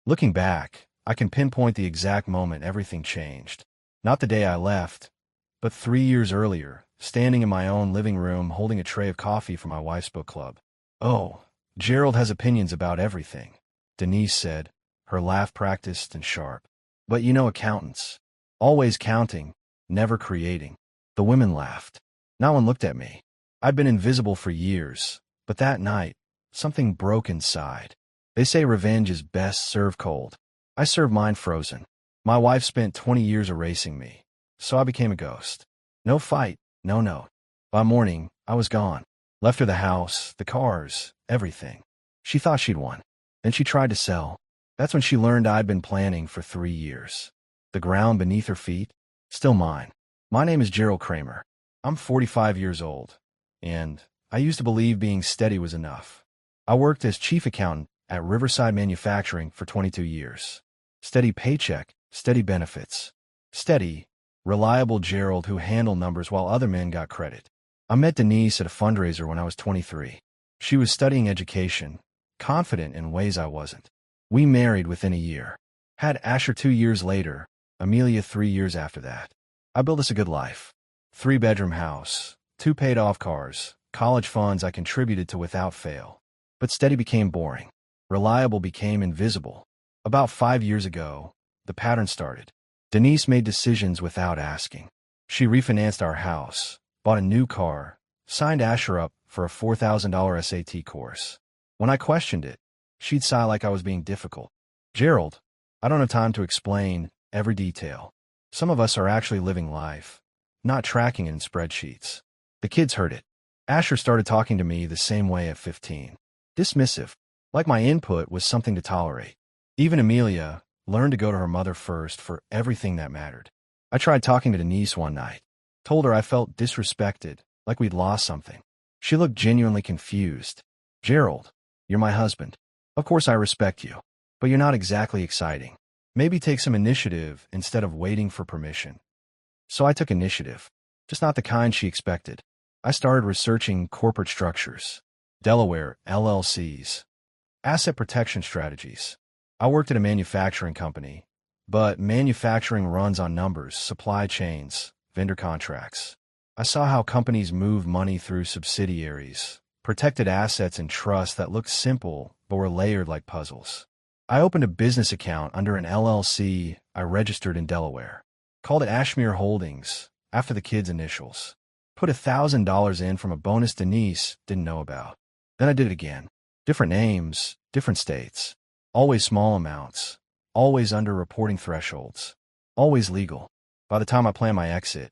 Looking back, I can pinpoint the exact moment everything changed. Not the day I left, but 3 years earlier, standing in my own living room holding a tray of coffee for my wife's book club. "Oh, Gerald has opinions about everything," Denise said, her laugh practiced and sharp. "But you know accountants. Always counting, never creating." The women laughed. No one looked at me. I'd been invisible for years, but that night, something broke inside. They say revenge is best served cold. I served mine frozen. My wife spent 20 years erasing me, so I became a ghost. No fight, no note. By morning, I was gone. Left her the house, the cars, everything. She thought she'd won. Then she tried to sell. That's when she learned I'd been planning for 3 years. The ground beneath her feet, still mine. My name is Gerald Kramer. I'm 45 years old, and I used to believe being steady was enough. I worked as chief accountant at Riverside Manufacturing for 22 years. Steady paycheck, steady benefits. Steady, reliable Gerald who handled numbers while other men got credit. I met Denise at a fundraiser when I was 23. She was studying education, confident in ways I wasn't. We married within a year. Had Asher 2 years later, Amelia 3 years after that. I built us a good life. 3-bedroom house, 2 paid-off cars, college funds I contributed to without fail. But steady became boring. Reliable became invisible. About 5 years ago, the pattern started. Denise made decisions without asking. She refinanced our house, bought a new car, signed Asher up for a $4,000 SAT course. When I questioned it, she'd sigh like I was being difficult. "Gerald, I don't have time to explain every detail. Some of us are actually living life, not tracking it in spreadsheets." The kids heard it. Asher started talking to me the same way at 15. Dismissive, like my input was something to tolerate. Even Amelia learned to go to her mother first for everything that mattered. I tried talking to Denise one night. Told her I felt disrespected, like we'd lost something. She looked genuinely confused. "Gerald, you're my husband. Of course I respect you, but you're not exactly exciting. Maybe take some initiative instead of waiting for permission." So I took initiative, just not the kind she expected. I started researching corporate structures, Delaware LLCs, asset protection strategies. I worked at a manufacturing company, but manufacturing runs on numbers, supply chains, vendor contracts. I saw how companies move money through subsidiaries, protected assets and trusts that looked simple but were layered like puzzles. I opened a business account under an LLC I registered in Delaware. Called it Ashmere Holdings, after the kids' initials. Put $1,000 in from a bonus Denise didn't know about. Then I did it again. Different names, different states. Always small amounts. Always under reporting thresholds. Always legal. By the time I planned my exit,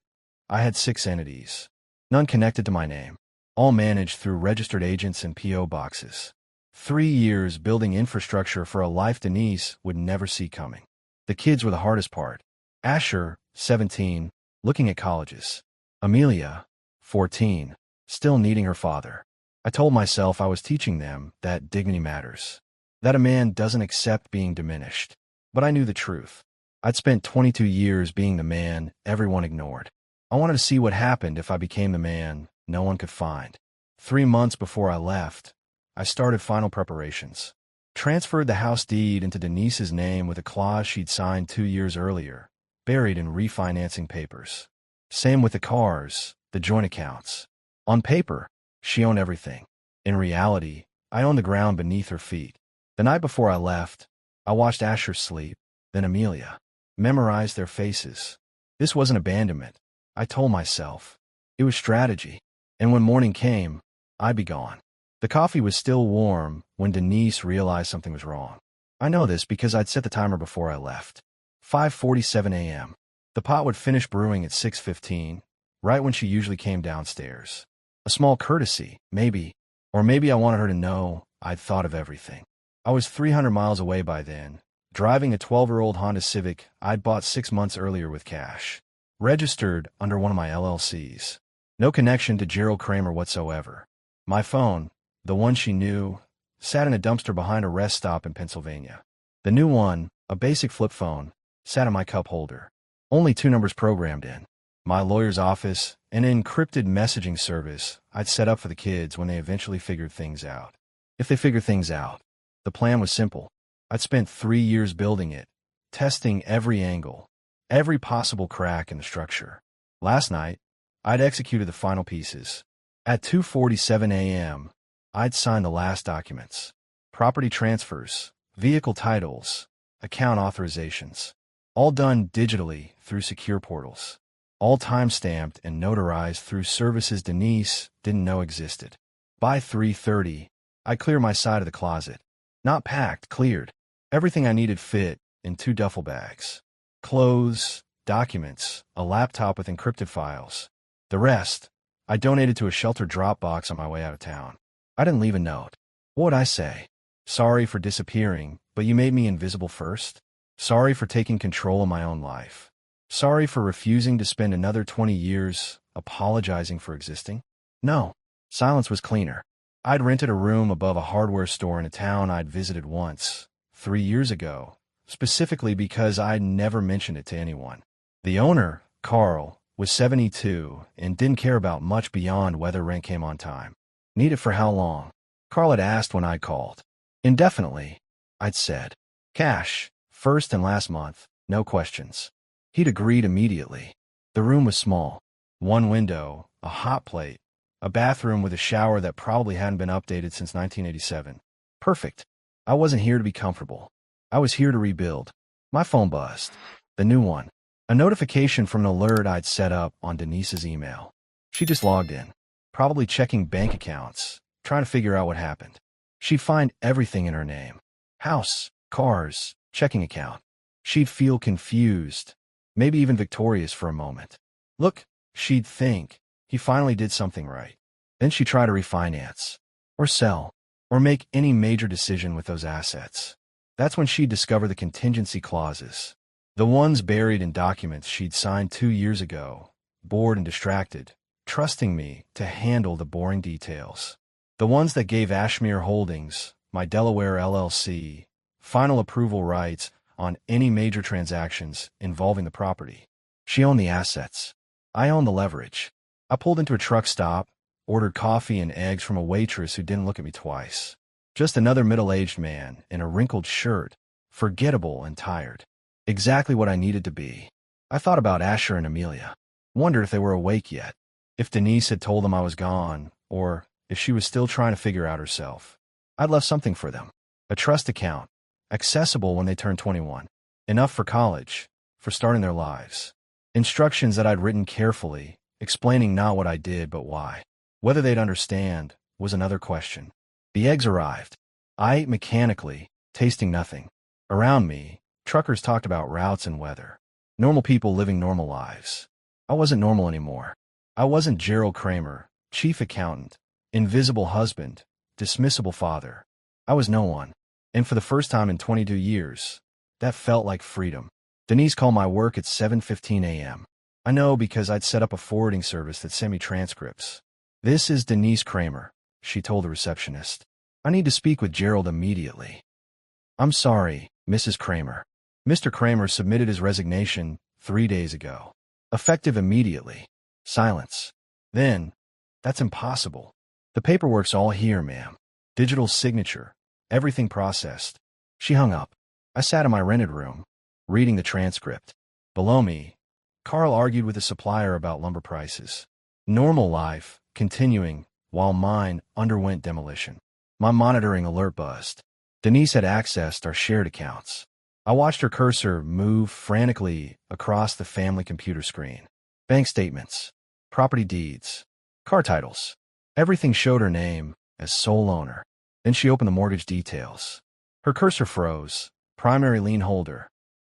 I had 6 entities. None connected to my name. All managed through registered agents and P.O. boxes. 3 years building infrastructure for a life Denise would never see coming. The kids were the hardest part. Asher, 17, looking at colleges. Amelia, 14, still needing her father. I told myself I was teaching them that dignity matters, that a man doesn't accept being diminished. But I knew the truth. I'd spent 22 years being the man everyone ignored. I wanted to see what happened if I became the man no one could find. 3 months before I left, I started final preparations. Transferred the house deed into Denise's name with a clause she'd signed 2 years earlier, buried in refinancing papers. Same with the cars, the joint accounts. On paper, she owned everything. In reality, I owned the ground beneath her feet. The night before I left, I watched Asher sleep, then Amelia. Memorized their faces. This wasn't abandonment, I told myself. It was strategy. And when morning came, I'd be gone. The coffee was still warm when Denise realized something was wrong. I know this because I'd set the timer before I left. 5:47 a.m. The pot would finish brewing at 6:15, right when she usually came downstairs. A small courtesy, maybe. Or maybe I wanted her to know I'd thought of everything. I was 300 miles away by then, driving a 12-year-old Honda Civic I'd bought 6 months earlier with cash. Registered under one of my LLCs. No connection to Gerald Kramer whatsoever. My phone, the one she knew, sat in a dumpster behind a rest stop in Pennsylvania. The new one, a basic flip phone, sat in my cup holder. Only 2 numbers programmed in. My lawyer's office, and an encrypted messaging service I'd set up for the kids when they eventually figured things out. If they figured things out. The plan was simple. I'd spent 3 years building it, testing every angle, every possible crack in the structure. Last night, I'd executed the final pieces. At 2:47 a.m., I'd signed the last documents. Property transfers, vehicle titles, account authorizations. All done digitally through secure portals. All time-stamped and notarized through services Denise didn't know existed. By 3:30, I cleared my side of the closet. Not packed, cleared. Everything I needed fit in 2 duffel bags. Clothes, documents, a laptop with encrypted files. The rest, I donated to a sheltered drop box on my way out of town. I didn't leave a note. What would I say? Sorry for disappearing, but you made me invisible first? Sorry for taking control of my own life. Sorry for refusing to spend another 20 years apologizing for existing? No. Silence was cleaner. I'd rented a room above a hardware store in a town I'd visited once, 3 years ago, specifically because I'd never mentioned it to anyone. The owner, Carl, was 72 and didn't care about much beyond whether rent came on time. Need it for how long? Carl had asked when I called. Indefinitely, I'd said. Cash, first and last month, no questions. He'd agreed immediately. The room was small. 1 window, a hot plate, a bathroom with a shower that probably hadn't been updated since 1987. Perfect. I wasn't here to be comfortable. I was here to rebuild. My phone buzzed. The new one. A notification from an alert I'd set up on Denise's email. She just logged in, probably checking bank accounts, trying to figure out what happened. She'd find everything in her name. House, cars, checking account. She'd feel confused, maybe even victorious for a moment. Look, she'd think, he finally did something right. Then she'd try to refinance, or sell, or make any major decision with those assets. That's when she'd discover the contingency clauses. The ones buried in documents she'd signed 2 years ago, bored and distracted, trusting me to handle the boring details. The ones that gave Ashmere Holdings, my Delaware LLC, final approval rights on any major transactions involving the property. She owned the assets. I owned the leverage. I pulled into a truck stop, ordered coffee and eggs from a waitress who didn't look at me twice. Just another middle-aged man in a wrinkled shirt, forgettable and tired. Exactly what I needed to be. I thought about Asher and Amelia. Wondered if they were awake yet. If Denise had told them I was gone, or if she was still trying to figure out herself. I'd left something for them. A trust account, accessible when they turned 21. Enough for college, for starting their lives. Instructions that I'd written carefully, explaining not what I did but why. Whether they'd understand was another question. The eggs arrived. I ate mechanically, tasting nothing. Around me, truckers talked about routes and weather. Normal people living normal lives. I wasn't normal anymore. I wasn't Gerald Kramer, chief accountant, invisible husband, dismissible father. I was no one. And for the first time in 22 years, that felt like freedom. Denise called my work at 7:15 a.m. I know because I'd set up a forwarding service that sent me transcripts. This is Denise Kramer, she told the receptionist. I need to speak with Gerald immediately. I'm sorry, Mrs. Kramer. Mr. Kramer submitted his resignation 3 days ago. Effective immediately. Silence. Then, that's impossible. The paperwork's all here, ma'am. Digital signature. Everything processed. She hung up. I sat in my rented room, reading the transcript. Below me, Carl argued with the supplier about lumber prices. Normal life, continuing, while mine underwent demolition. My monitoring alert buzzed. Denise had accessed our shared accounts. I watched her cursor move frantically across the family computer screen. Bank statements, property deeds, car titles. Everything showed her name as sole owner. Then she opened the mortgage details. Her cursor froze. Primary lien holder,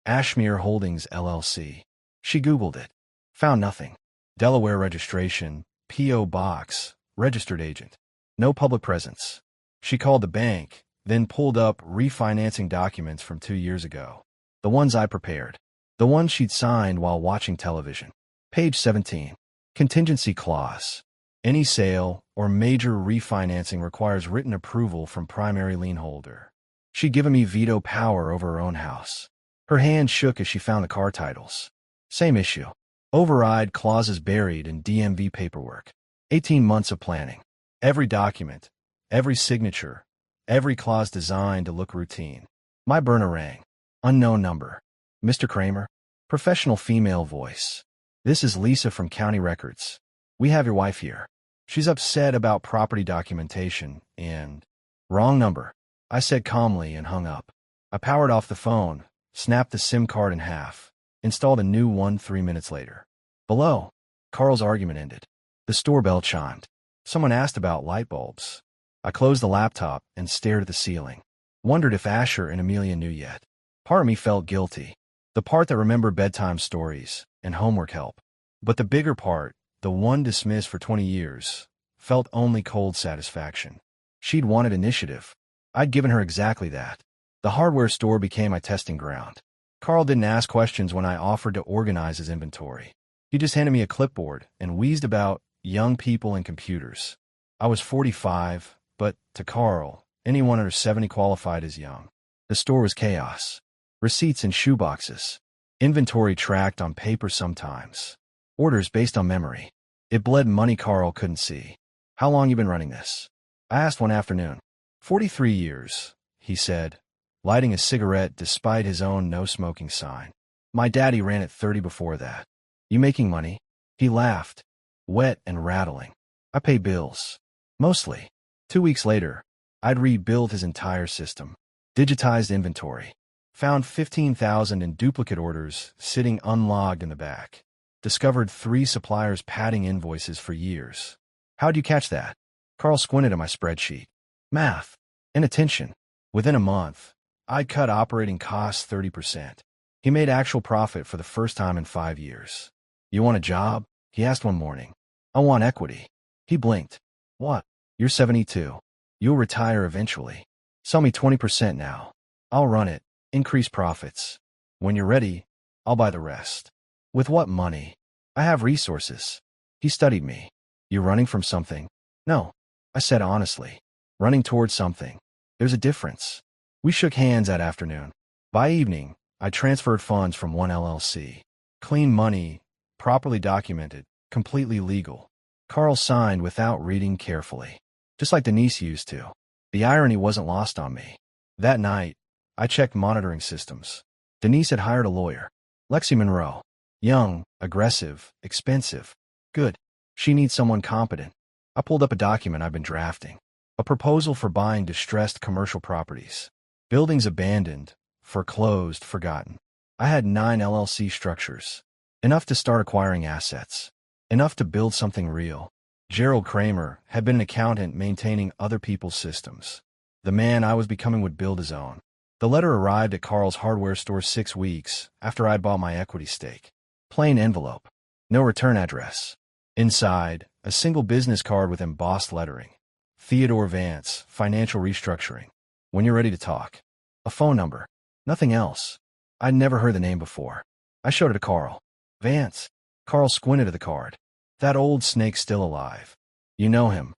Ashmere Holdings LLC. She Googled it. Found nothing. Delaware registration, P.O. Box, registered agent. No public presence. She called the bank, then pulled up refinancing documents from 2 years ago. The ones I prepared. The ones she'd signed while watching television. Page 17. Contingency clause. Any sale or major refinancing requires written approval from primary lien holder. She'd given me veto power over her own house. Her hand shook as she found the car titles. Same issue. Override clauses buried in DMV paperwork. 18 months of planning. Every document, every signature, every clause designed to look routine. My burner rang. Unknown number. Mr. Kramer? Professional female voice. This is Lisa from County Records. We have your wife here. She's upset about property documentation and... Wrong number. I said calmly and hung up. I powered off the phone, snapped the SIM card in half, installed a new one 3 minutes later. Below, Carl's argument ended. The store bell chimed. Someone asked about light bulbs. I closed the laptop and stared at the ceiling. Wondered if Asher and Amelia knew yet. Part of me felt guilty. The part that remembered bedtime stories and homework help. But the bigger part, the one dismissed for 20 years, felt only cold satisfaction. She'd wanted initiative. I'd given her exactly that. The hardware store became my testing ground. Carl didn't ask questions when I offered to organize his inventory. He just handed me a clipboard and wheezed about young people and computers. I was 45, but to Carl, anyone under 70 qualified as young. The store was chaos. Receipts in shoeboxes. Inventory tracked on paper sometimes. Orders based on memory. It bled money Carl couldn't see. How long you been running this? I asked one afternoon. 43 years, he said, lighting a cigarette despite his own no-smoking sign. My daddy ran it 30 before that. You making money? He laughed, wet and rattling. I pay bills. Mostly. 2 weeks later, I'd rebuilt his entire system. Digitized inventory. Found 15,000 in duplicate orders sitting unlogged in the back. Discovered 3 suppliers padding invoices for years. How'd you catch that? Carl squinted at my spreadsheet. Math. Inattention. Within a month, I'd cut operating costs 30%. He made actual profit for the first time in 5 years. You want a job? He asked one morning. I want equity. He blinked. What? You're 72. You'll retire eventually. Sell me 20% now. I'll run it. Increase profits. When you're ready, I'll buy the rest. With what money? I have resources. He studied me. You're running from something? No. I said honestly. Running towards something. There's a difference. We shook hands that afternoon. By evening, I transferred funds from one LLC. Clean money, properly documented, completely legal. Carl signed without reading carefully. Just like Denise used to. The irony wasn't lost on me. That night, I checked monitoring systems. Denise had hired a lawyer. Lexi Monroe. Young, aggressive, expensive. Good. She needs someone competent. I pulled up a document I've been drafting. A proposal for buying distressed commercial properties. Buildings abandoned, foreclosed, forgotten. I had 9 LLC structures. Enough to start acquiring assets. Enough to build something real. Gerald Kramer had been an accountant maintaining other people's systems. The man I was becoming would build his own. The letter arrived at Carl's hardware store 6 weeks after I'd bought my equity stake. Plain envelope. No return address. Inside, a single business card with embossed lettering. Theodore Vance, Financial Restructuring. When you're ready to talk. A phone number. Nothing else. I'd never heard the name before. I showed it to Carl. Vance. Carl squinted at the card. That old snake's still alive. You know him.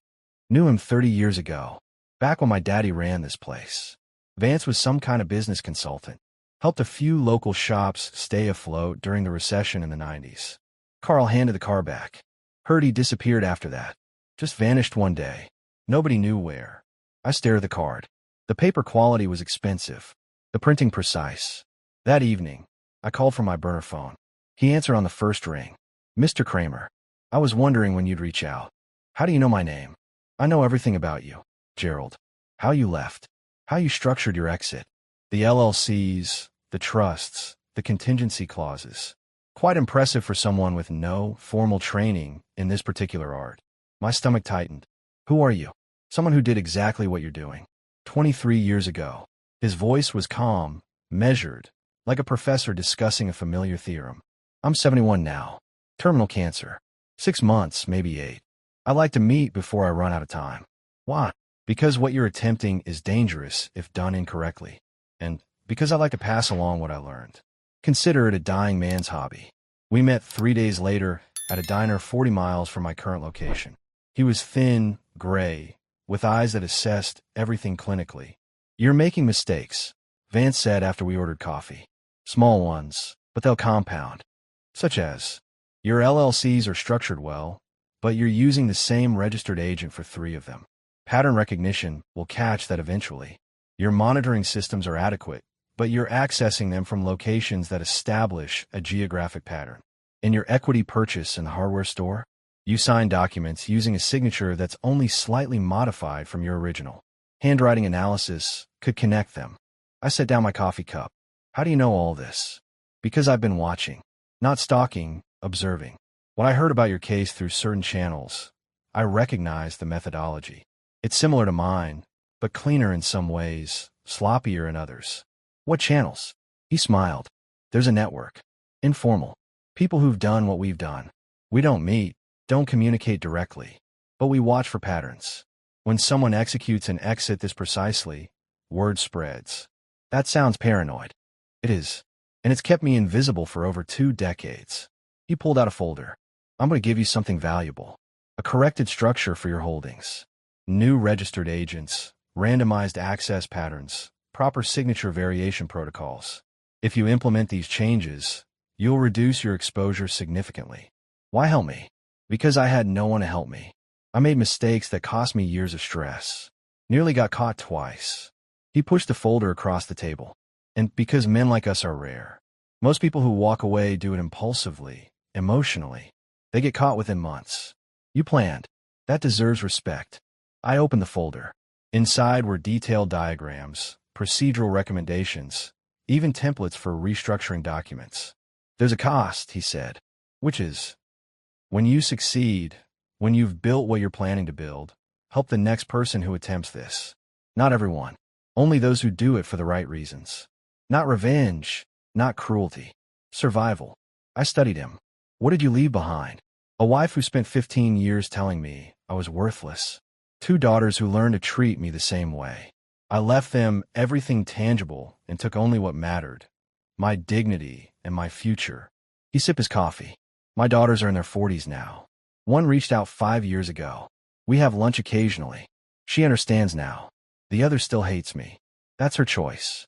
Knew him 30 years ago. Back when my daddy ran this place. Vance was some kind of business consultant. Helped a few local shops stay afloat during the recession in the 90s. Carl handed the car back. Heard he disappeared after that. Just vanished one day. Nobody knew where. I stared at the card. The paper quality was expensive. The printing precise. That evening, I called from my burner phone. He answered on the first ring. Mr. Kramer. I was wondering when you'd reach out. How do you know my name? I know everything about you, Gerald. How you left. How you structured your exit. The LLCs, the trusts, the contingency clauses. Quite impressive for someone with no formal training in this particular art. My stomach tightened. Who are you? Someone who did exactly what you're doing. 23 years ago. His voice was calm, measured, like a professor discussing a familiar theorem. I'm 71 now. Terminal cancer. 6 months, maybe 8. I like to meet before I run out of time. Why? Because what you're attempting is dangerous if done incorrectly. And because I like to pass along what I learned. Consider it a dying man's hobby. We met 3 days later at a diner 40 miles from my current location. He was thin, gray, with eyes that assessed everything clinically. You're making mistakes, Vance said after we ordered coffee. Small ones, but they'll compound. Such as, your LLCs are structured well, but you're using the same registered agent for 3 of them. Pattern recognition will catch that eventually. Your monitoring systems are adequate, but you're accessing them from locations that establish a geographic pattern. In your equity purchase in the hardware store, you sign documents using a signature that's only slightly modified from your original. Handwriting analysis could connect them. I set down my coffee cup. How do you know all this? Because I've been watching. Not stalking, observing. When I heard about your case through certain channels, I recognized the methodology. It's similar to mine, but cleaner in some ways, sloppier in others. What channels? He smiled. There's a network. Informal. People who've done what we've done. We don't meet, don't communicate directly, but we watch for patterns. When someone executes an exit this precisely, word spreads. That sounds paranoid. It is. And it's kept me invisible for over 2 decades. He pulled out a folder. I'm going to give you something valuable. A corrected structure for your holdings. New registered agents, randomized access patterns, proper signature variation protocols. If you implement these changes, you'll reduce your exposure significantly. Why help me? Because I had no one to help me. I made mistakes that cost me years of stress. Nearly got caught twice. He pushed the folder across the table. And because men like us are rare. Most people who walk away do it impulsively, emotionally. They get caught within months. You planned. That deserves respect. I opened the folder. Inside were detailed diagrams, procedural recommendations, even templates for restructuring documents. There's a cost, he said. Which is, when you succeed, when you've built what you're planning to build, help the next person who attempts this. Not everyone. Only those who do it for the right reasons. Not revenge, not cruelty. Survival. I studied him. What did you leave behind? A wife who spent 15 years telling me I was worthless. 2 daughters who learned to treat me the same way. I left them everything tangible and took only what mattered. My dignity and my future. He sipped his coffee. My daughters are in their 40s now. One reached out 5 years ago. We have lunch occasionally. She understands now. The other still hates me. That's her choice.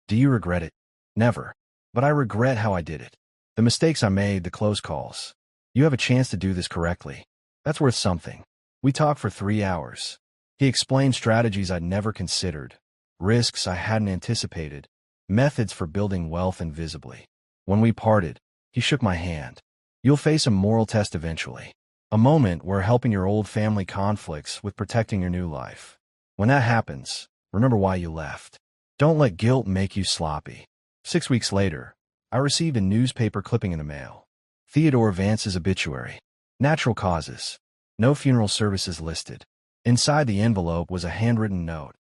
Do you regret it? Never. But I regret how I did it. The mistakes I made, the close calls. You have a chance to do this correctly. That's worth something. We talked for 3 hours. He explained strategies I'd never considered, risks I hadn't anticipated, methods for building wealth invisibly. When we parted, he shook my hand. You'll face a moral test eventually. A moment where helping your old family conflicts with protecting your new life. When that happens, remember why you left. Don't let guilt make you sloppy. 6 weeks later, I received a newspaper clipping in the mail. Theodore Vance's obituary. Natural causes. No funeral services listed. Inside the envelope was a handwritten note.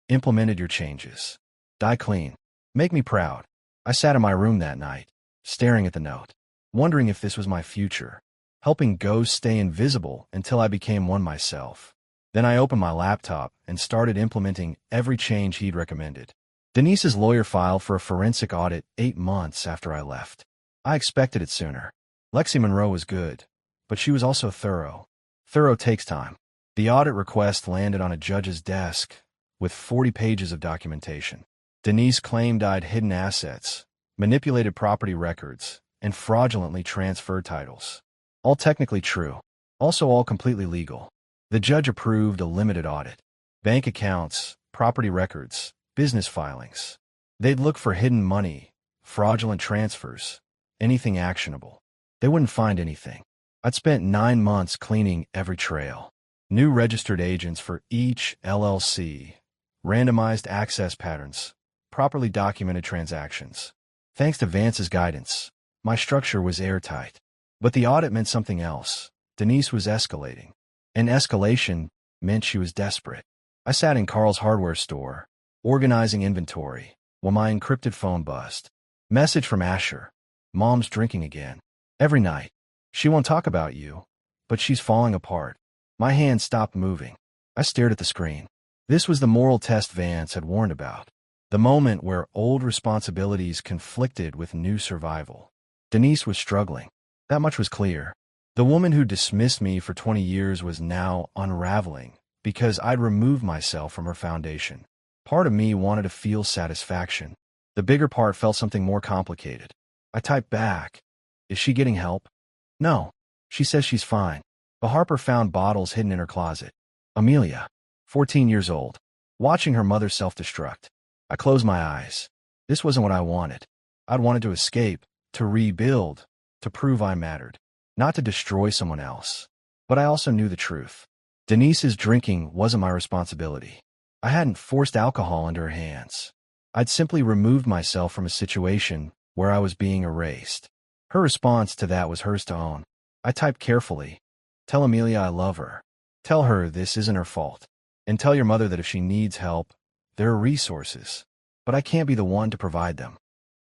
Implemented your changes. Die clean. Make me proud. I sat in my room that night, staring at the note, wondering if this was my future, helping ghosts stay invisible until I became one myself. Then I opened my laptop and started implementing every change he'd recommended. Denise's lawyer filed for a forensic audit 8 months after I left. I expected it sooner. Lexi Monroe was good, but she was also thorough. Thorough takes time. The audit request landed on a judge's desk with 40 pages of documentation. Denise claimed I'd hidden assets, manipulated property records, and fraudulently transferred titles. All technically true. Also all completely legal. The judge approved a limited audit. Bank accounts, property records, business filings. They'd look for hidden money, fraudulent transfers, anything actionable. They wouldn't find anything. I'd spent 9 months cleaning every trail. New registered agents for each LLC, randomized access patterns, properly documented transactions. Thanks to Vance's guidance, my structure was airtight. But the audit meant something else. Denise was escalating. And escalation meant she was desperate. I sat in Carl's hardware store, organizing inventory, while my encrypted phone buzzed. Message from Asher. Mom's drinking again. Every night. She won't talk about you, but she's falling apart. My hand stopped moving. I stared at the screen. This was the moral test Vance had warned about. The moment where old responsibilities conflicted with new survival. Denise was struggling. That much was clear. The woman who dismissed me for 20 years was now unraveling because I'd removed myself from her foundation. Part of me wanted to feel satisfaction. The bigger part felt something more complicated. I typed back. Is she getting help? No. She says she's fine. But Harper found bottles hidden in her closet. Amelia, 14 years old, watching her mother self-destruct. I closed my eyes. This wasn't what I wanted. I'd wanted to escape, to rebuild, to prove I mattered, not to destroy someone else. But I also knew the truth. Denise's drinking wasn't my responsibility. I hadn't forced alcohol into her hands. I'd simply removed myself from a situation where I was being erased. Her response to that was hers to own. I typed carefully, "Tell Amelia I love her. Tell her this isn't her fault. And tell your mother that if she needs help, there are resources. But I can't be the one to provide them.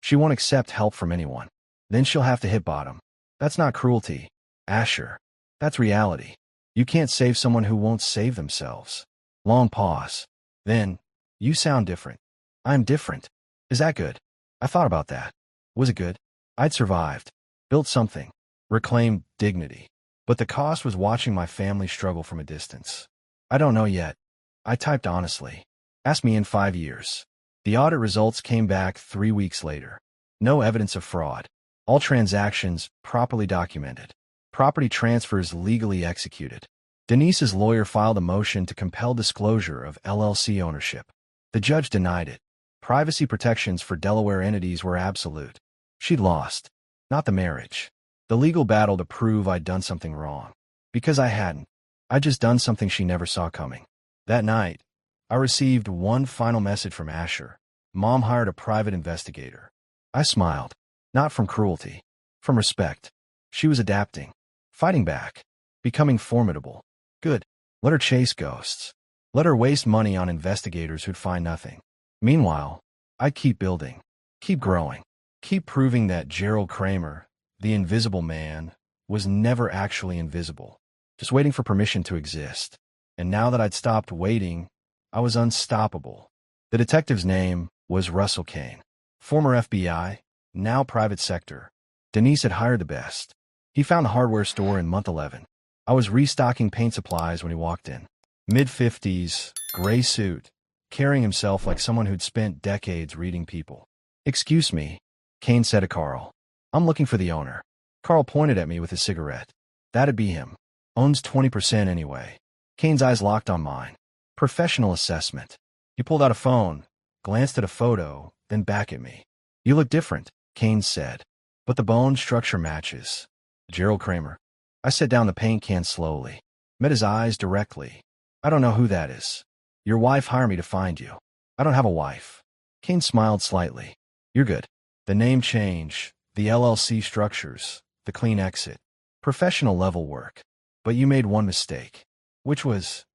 She won't accept help from anyone. Then she'll have to hit bottom. That's not cruelty, Asher. That's reality. You can't save someone who won't save themselves." Long pause. Then, "You sound different." "I'm different. Is that good?" I thought about that. Was it good? I'd survived, built something, reclaimed dignity. But the cost was watching my family struggle from a distance. "I don't know yet." I typed honestly. "Ask me in 5 years." The audit results came back 3 weeks later. No evidence of fraud. All transactions properly documented. Property transfers legally executed. Denise's lawyer filed a motion to compel disclosure of LLC ownership. The judge denied it. Privacy protections for Delaware entities were absolute. She'd lost, not the marriage. The legal battle to prove I'd done something wrong. Because I hadn't. I'd just done something she never saw coming. That night, I received one final message from Asher. Mom hired a private investigator. I smiled. Not from cruelty. From respect. She was adapting. Fighting back. Becoming formidable. Good. Let her chase ghosts. Let her waste money on investigators who'd find nothing. Meanwhile, I'd keep building. Keep growing. Keep proving that Gerald Kramer, the invisible man, was never actually invisible. Just waiting for permission to exist. And now that I'd stopped waiting, I was unstoppable. The detective's name was Russell Kane. Former FBI, now private sector. Denise had hired the best. He found the hardware store in month 11. I was restocking paint supplies when he walked in. Mid-50s, gray suit, carrying himself like someone who'd spent decades reading people. "Excuse me," Kane said to Carl. "I'm looking for the owner." Carl pointed at me with his cigarette. "That'd be him. Owns 20% anyway." Kane's eyes locked on mine. Professional assessment. He pulled out a phone, glanced at a photo, then back at me. "You look different," Kane said. "But the bone structure matches." "Gerald Kramer." I set down the paint can slowly. Met his eyes directly. "I don't know who that is. Your wife hired me to find you." "I don't have a wife." Kane smiled slightly. "You're good. The name change, the LLC structures, the clean exit. Professional level work. But you made one mistake. Which was,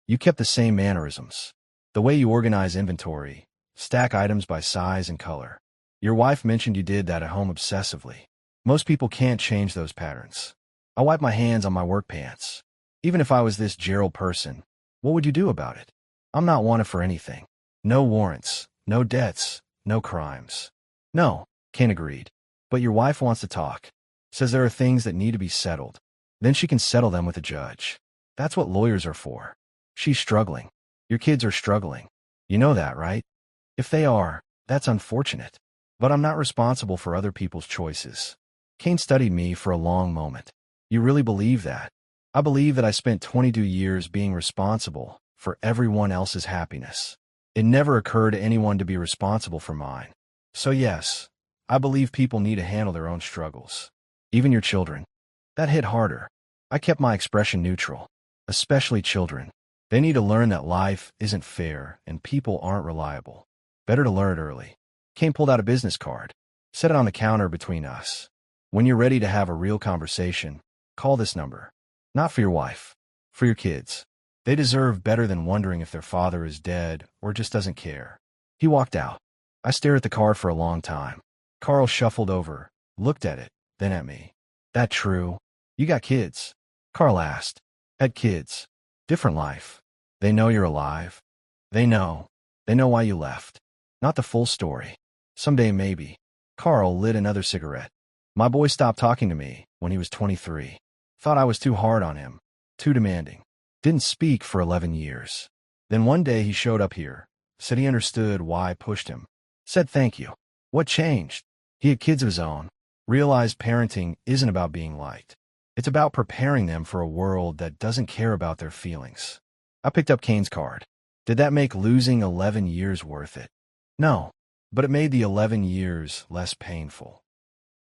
you kept the same mannerisms. The way you organize inventory, stack items by size and color. Your wife mentioned you did that at home obsessively. Most people can't change those patterns." I wiped my hands on my work pants. "Even if I was this Gerald person, what would you do about it? I'm not wanted for anything. No warrants, no debts, no crimes." "No," Kane agreed. "But your wife wants to talk. Says there are things that need to be settled. Then she can settle them with a judge. That's what lawyers are for. She's struggling. Your kids are struggling. You know that, right? If they are, that's unfortunate. But I'm not responsible for other people's choices." Kane studied me for a long moment. "You really believe that?" "I believe that I spent 22 years being responsible for everyone else's happiness. It never occurred to anyone to be responsible for mine. So yes, I believe people need to handle their own struggles. Even your children." That hit harder. I kept my expression neutral. "Especially children. They need to learn that life isn't fair and people aren't reliable. Better to learn it early." Kane pulled out a business card. Set it on the counter between us. "When you're ready to have a real conversation, call this number. Not for your wife. For your kids. They deserve better than wondering if their father is dead or just doesn't care." He walked out. I stared at the card for a long time. Carl shuffled over, looked at it, then at me. "That true? You got kids?" Carl asked. "Had kids. Different life. They know you're alive. They know. They know why you left. Not the full story. Someday maybe." Carl lit another cigarette. "My boy stopped talking to me when he was 23. Thought I was too hard on him. Too demanding. Didn't speak for 11 years. Then one day he showed up here. Said he understood why I pushed him. Said thank you. What changed? He had kids of his own. Realized parenting isn't about being liked. It's about preparing them for a world that doesn't care about their feelings." I picked up Kane's card. Did that make losing 11 years worth it? No. but it made the 11 years less painful.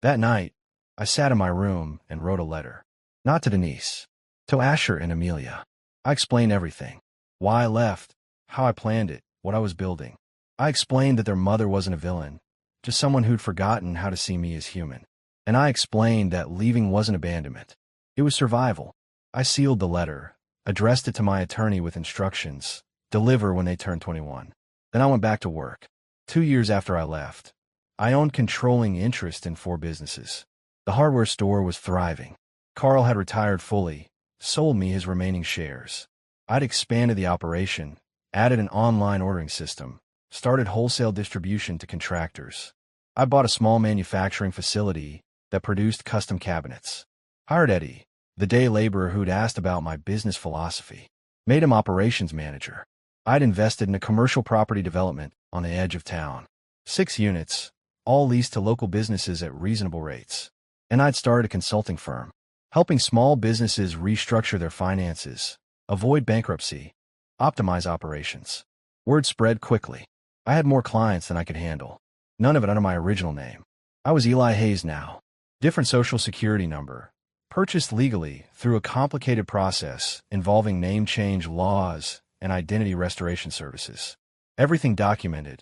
That night, I sat in my room and wrote a letter. Not to Denise, to Asher and Amelia. I explained everything. Why I left, how I planned it, what I was building. I explained that their mother wasn't a villain, just someone who'd forgotten how to see me as human. And I explained that leaving wasn't abandonment. It was survival. I sealed the letter, addressed it to my attorney with instructions, deliver when they turned 21. Then I went back to work. 2 years after I left, I owned controlling interest in 4 businesses. The hardware store was thriving. Carl had retired fully, sold me his remaining shares. I'd expanded the operation, added an online ordering system, started wholesale distribution to contractors. I bought a small manufacturing facility that produced custom cabinets. Hired Eddie, the day laborer who'd asked about my business philosophy. Made him operations manager. I'd invested in a commercial property development on the edge of town. 6 units, all leased to local businesses at reasonable rates. And I'd started a consulting firm, helping small businesses restructure their finances, avoid bankruptcy, optimize operations. Word spread quickly. I had more clients than I could handle. None of it under my original name. I was Eli Hayes now. Different social security number. Purchased legally through a complicated process involving name change laws and identity restoration services. Everything documented.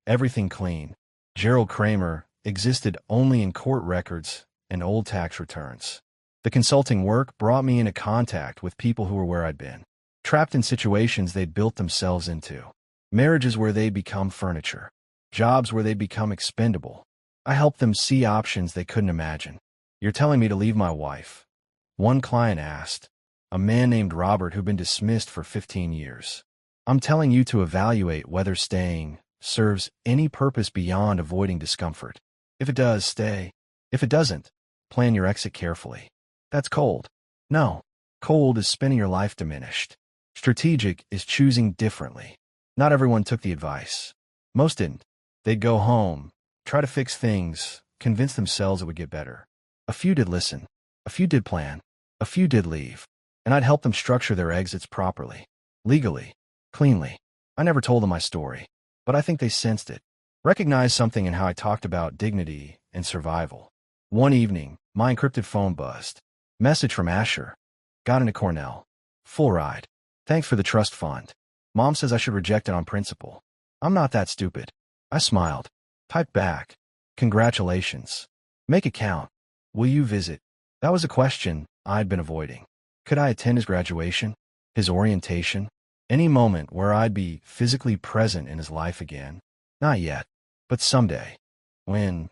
Everything clean. Gerald Kramer existed only in court records and old tax returns. The consulting work brought me into contact with people who were where I'd been. Trapped in situations they'd built themselves into. Marriages where they'd become furniture. Jobs where they'd become expendable. I helped them see options they couldn't imagine. You're telling me to leave my wife? One client asked. A man named Robert who'd been dismissed for 15 years. I'm telling you to evaluate whether staying serves any purpose beyond avoiding discomfort. If it does, stay. If it doesn't, plan your exit carefully. That's cold. No. Cold is spending your life diminished. Strategic is choosing differently. Not everyone took the advice. Most didn't. They'd go home, try to fix things, convince themselves it would get better. A few did listen. A few did plan. A few did leave. And I'd help them structure their exits properly. Legally. Cleanly. I never told them my story. But I think they sensed it. Recognized something in how I talked about dignity and survival. One evening, my encrypted phone buzzed. Message from Asher. Got into Cornell. Full ride. Thanks for the trust fund. Mom says I should reject it on principle. I'm not that stupid. I smiled. Typed back. Congratulations. Make it count. Will you visit? That was a question I'd been avoiding. Could I attend his graduation? His orientation? Any moment where I'd be physically present in his life again? Not yet. But someday. When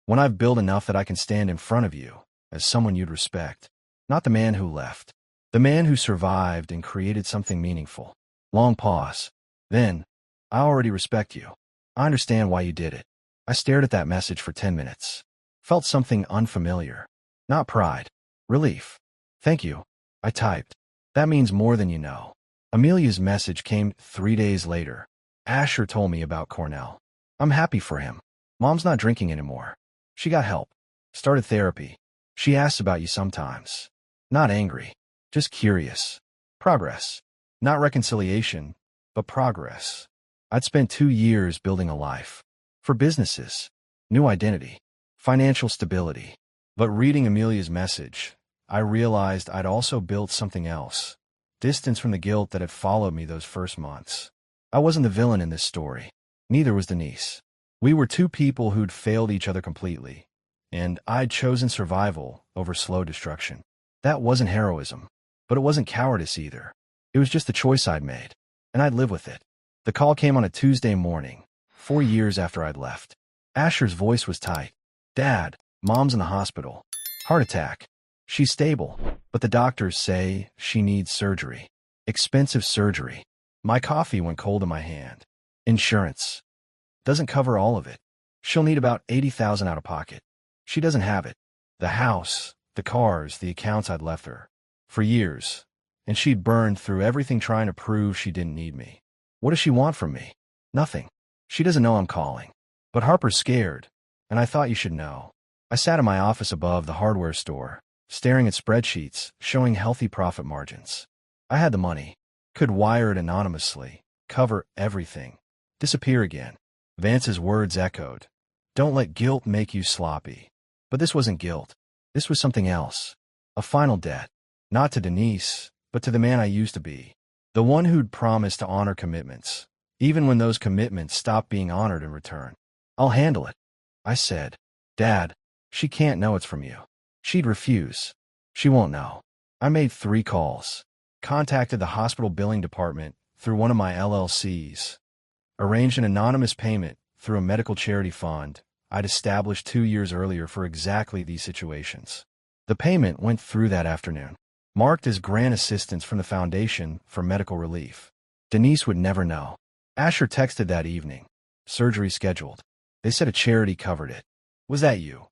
I've built enough that I can stand in front of you as someone you'd respect. Not the man who left. The man who survived and created something meaningful. Long pause. Then, I already respect you. I understand why you did it. I stared at that message for 10 minutes. Felt something unfamiliar. Not pride. Relief. Thank you. I typed. That means more than you know. Amelia's message came 3 days later. Asher told me about Cornell. I'm happy for him. Mom's not drinking anymore. She got help. Started therapy. She asks about you sometimes. Not angry. Just curious. Progress. Not reconciliation, but progress. I'd spent 2 years building a life. For businesses. New identity. Financial stability. But reading Amelia's message, I realized I'd also built something else. Distance from the guilt that had followed me those first months. I wasn't the villain in this story. Neither was Denise. We were 2 people who'd failed each other completely. And I'd chosen survival over slow destruction. That wasn't heroism. But it wasn't cowardice either. It was just the choice I'd made. And I'd live with it. The call came on a Tuesday morning, 4 years after I'd left. Asher's voice was tight. Dad, Mom's in the hospital. Heart attack. She's stable, but the doctors say she needs surgery. Expensive surgery. My coffee went cold in my hand. Insurance. Doesn't cover all of it. She'll need about $80,000 out of pocket. She doesn't have it. The house, the cars, the accounts I'd left her. For years. And she'd burned through everything trying to prove she didn't need me. What does she want from me? Nothing. She doesn't know I'm calling. But Harper's scared, and I thought you should know. I sat in my office above the hardware store, staring at spreadsheets showing healthy profit margins. I had the money. Could wire it anonymously, cover everything, disappear again. Vance's words echoed. Don't let guilt make you sloppy. But this wasn't guilt. This was something else. A final debt. Not to Denise, but to the man I used to be. The one who'd promised to honor commitments, even when those commitments stopped being honored in return. I'll handle it, I said. Dad, she can't know it's from you. She'd refuse. She won't know. I made 3 calls. Contacted the hospital billing department through one of my LLCs. Arranged an anonymous payment through a medical charity fund I'd established 2 years earlier for exactly these situations. The payment went through that afternoon, marked as grant assistance from the Foundation for Medical Relief. Denise would never know. Asher texted that evening. Surgery scheduled. They said a charity covered it. Was that you?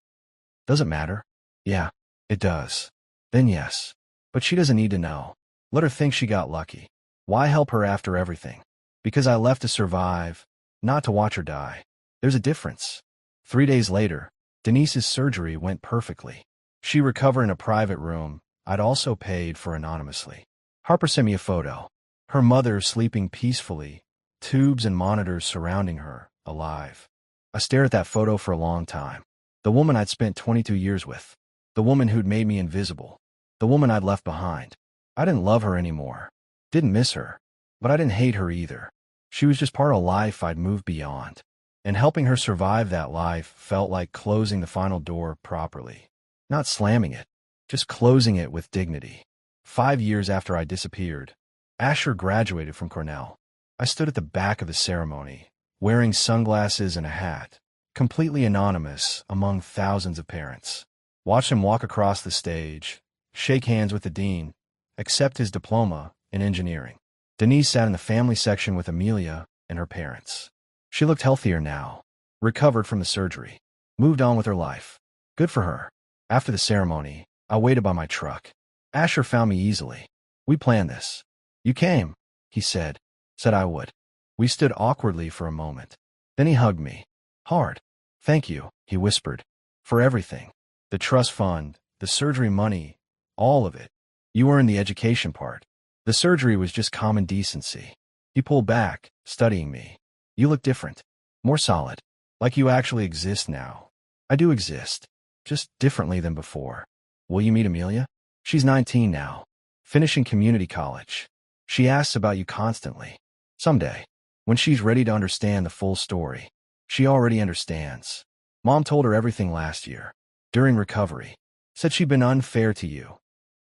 Does it matter? Yeah, it does. Then yes. But she doesn't need to know. Let her think she got lucky. Why help her after everything? Because I left to survive, not to watch her die. There's a difference. 3 days later, Denise's surgery went perfectly. She recovered in a private room I'd also paid for anonymously. Harper sent me a photo. Her mother sleeping peacefully, tubes and monitors surrounding her, alive. I stared at that photo for a long time. The woman I'd spent 22 years with. The woman who'd made me invisible. The woman I'd left behind. I didn't love her anymore. Didn't miss her. But I didn't hate her either. She was just part of a life I'd moved beyond. And helping her survive that life felt like closing the final door properly. Not slamming it, just closing it with dignity. 5 years after I disappeared, Asher graduated from Cornell. I stood at the back of the ceremony, wearing sunglasses and a hat, completely anonymous among thousands of parents. Watched him walk across the stage, shake hands with the dean, accept his diploma in engineering. Denise sat in the family section with Amelia and her parents. She looked healthier now, recovered from the surgery, moved on with her life. Good for her. After the ceremony, I waited by my truck. Asher found me easily. We planned this. You came, he said I would. We stood awkwardly for a moment. Then he hugged me. Hard. Thank you, he whispered. For everything. The trust fund, the surgery money, all of it. You earned the education part. The surgery was just common decency. He pulled back, studying me. You look different. More solid. Like you actually exist now. I do exist. Just differently than before. Will you meet Amelia? She's 19 now. Finishing community college. She asks about you constantly. Someday. When she's ready to understand the full story. She already understands. Mom told her everything last year. During recovery. Said she'd been unfair to you.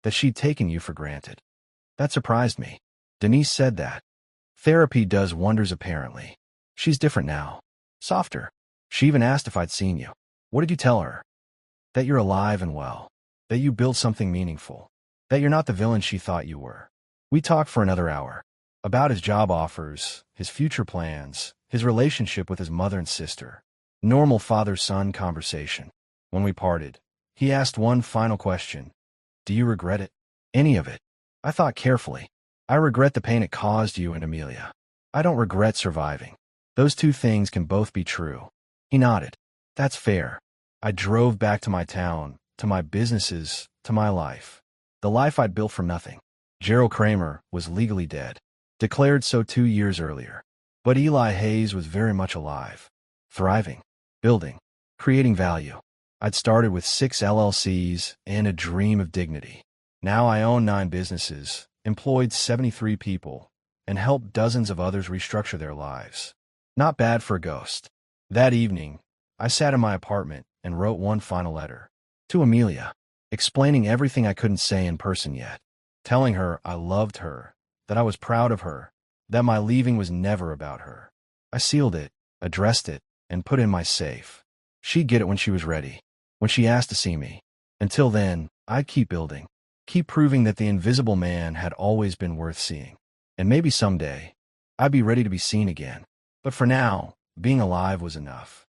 That she'd taken you for granted. That surprised me. Denise said that. Therapy does wonders apparently. She's different now. Softer. She even asked if I'd seen you. What did you tell her? That you're alive and well. That you built something meaningful. That you're not the villain she thought you were. We talked for another hour. About his job offers, his future plans, his relationship with his mother and sister. Normal father-son conversation. When we parted, he asked one final question. Do you regret it? Any of it? I thought carefully. I regret the pain it caused you and Amelia. I don't regret surviving. Those two things can both be true. He nodded. That's fair. I drove back to my town, to my businesses, to my life. The life I'd built from nothing. Gerald Kramer was legally dead. Declared so 2 years earlier. But Eli Hayes was very much alive. Thriving. Building. Creating value. I'd started with 6 LLCs and a dream of dignity. Now I own 9 businesses, employed 73 people, and helped dozens of others restructure their lives. Not bad for a ghost. That evening, I sat in my apartment and wrote one final letter. To Amelia, explaining everything I couldn't say in person yet. Telling her I loved her, that I was proud of her, that my leaving was never about her. I sealed it, addressed it, and put it in my safe. She'd get it when she was ready, when she asked to see me. Until then, I'd keep building, keep proving that the invisible man had always been worth seeing. And maybe someday, I'd be ready to be seen again. But for now, being alive was enough.